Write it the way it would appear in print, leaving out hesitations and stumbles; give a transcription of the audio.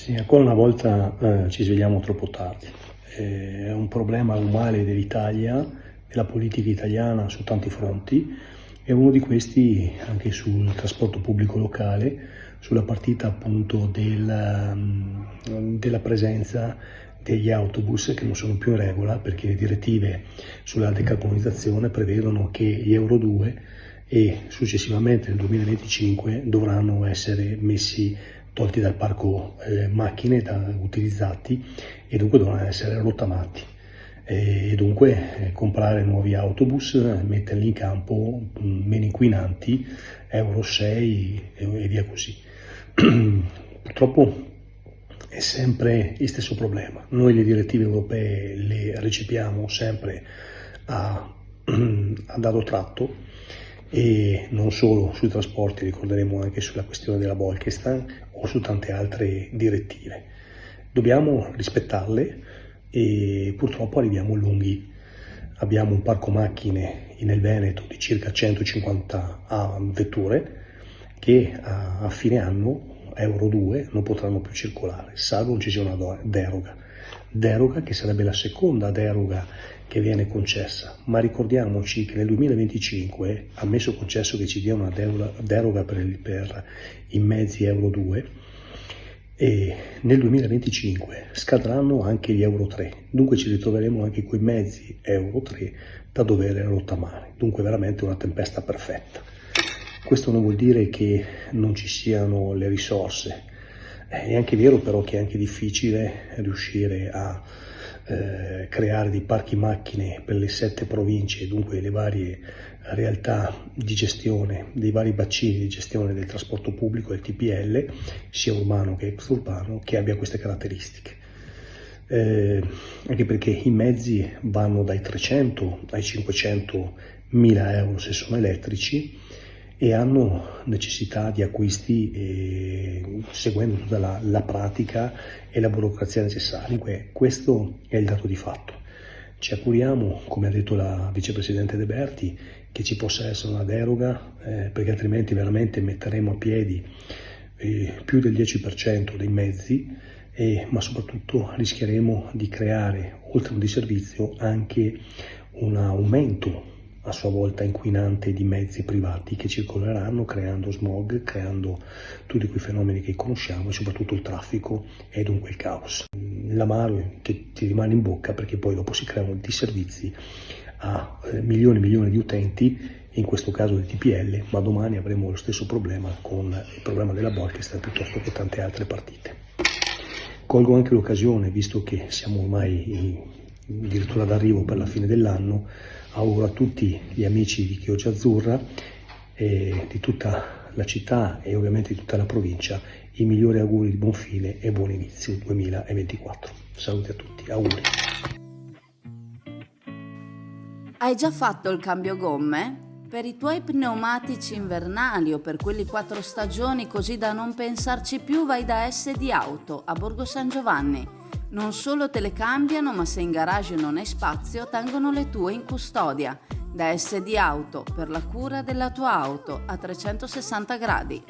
Sì, ancora una volta ci svegliamo troppo tardi. È un problema un male dell'Italia, della politica italiana su tanti fronti, e uno di questi anche sul trasporto pubblico locale, sulla partita appunto della presenza degli autobus che non sono più in regola, perché le direttive sulla decarbonizzazione prevedono che gli Euro 2 e successivamente nel 2025 dovranno essere tolti dal parco macchine utilizzati, e dunque dovranno essere rottamati e dunque comprare nuovi autobus, metterli in campo meno inquinanti, Euro 6 e via così. Purtroppo è sempre il stesso problema. Noi le direttive europee le recepiamo sempre a dado tratto, e non solo sui trasporti, ricorderemo anche sulla questione della Bolkestein o su tante altre direttive. Dobbiamo rispettarle e purtroppo arriviamo lunghi. Abbiamo un parco macchine nel Veneto di circa 150 vetture che a fine anno Euro 2 non potranno più circolare, salvo non ci sia una deroga che sarebbe la seconda deroga che viene concessa, ma ricordiamoci che nel 2025, ammesso concesso che ci dia una deroga per i mezzi Euro 2, e nel 2025 scadranno anche gli Euro 3, dunque ci ritroveremo anche quei mezzi Euro 3 da dover rottamare, dunque veramente una tempesta perfetta. Questo non vuol dire che non ci siano le risorse, è anche vero però che è anche difficile riuscire a creare dei parchi macchine per le 7 province, dunque le varie realtà di gestione, dei vari bacini di gestione del trasporto pubblico, il TPL, sia urbano che extraurbano, che abbia queste caratteristiche. Anche perché i mezzi vanno dai 300 ai 500 mila euro se sono elettrici, e hanno necessità di acquisti seguendo tutta la pratica e la burocrazia necessaria. Dunque questo è il dato di fatto. Ci auguriamo, come ha detto la vicepresidente De Berti, che ci possa essere una deroga, perché altrimenti veramente metteremo a piedi più del 10% dei mezzi, ma soprattutto rischieremo di creare, oltre a un disservizio, anche un aumento a sua volta inquinante di mezzi privati che circoleranno, creando smog, creando tutti quei fenomeni che conosciamo, e soprattutto il traffico e dunque il caos. L'amaro che ti rimane in bocca, perché poi dopo si creano disservizi a milioni e milioni di utenti, in questo caso del TPL, ma domani avremo lo stesso problema con il problema della Bolkestein piuttosto che tante altre partite. Colgo anche l'occasione, visto che siamo ormai addirittura d'arrivo per la fine dell'anno, auguro a tutti gli amici di Chioggia Azzurra e di tutta la città e ovviamente di tutta la provincia i migliori auguri di buon fine e buon inizio 2024. Saluti a tutti, auguri. Hai già fatto il cambio gomme? Per i tuoi pneumatici invernali o per quelli 4 stagioni, così da non pensarci più, vai da SD Auto a Borgo San Giovanni. Non solo te le cambiano, ma se in garage non hai spazio, tengono le tue in custodia. Da SD Auto, per la cura della tua auto a 360 gradi.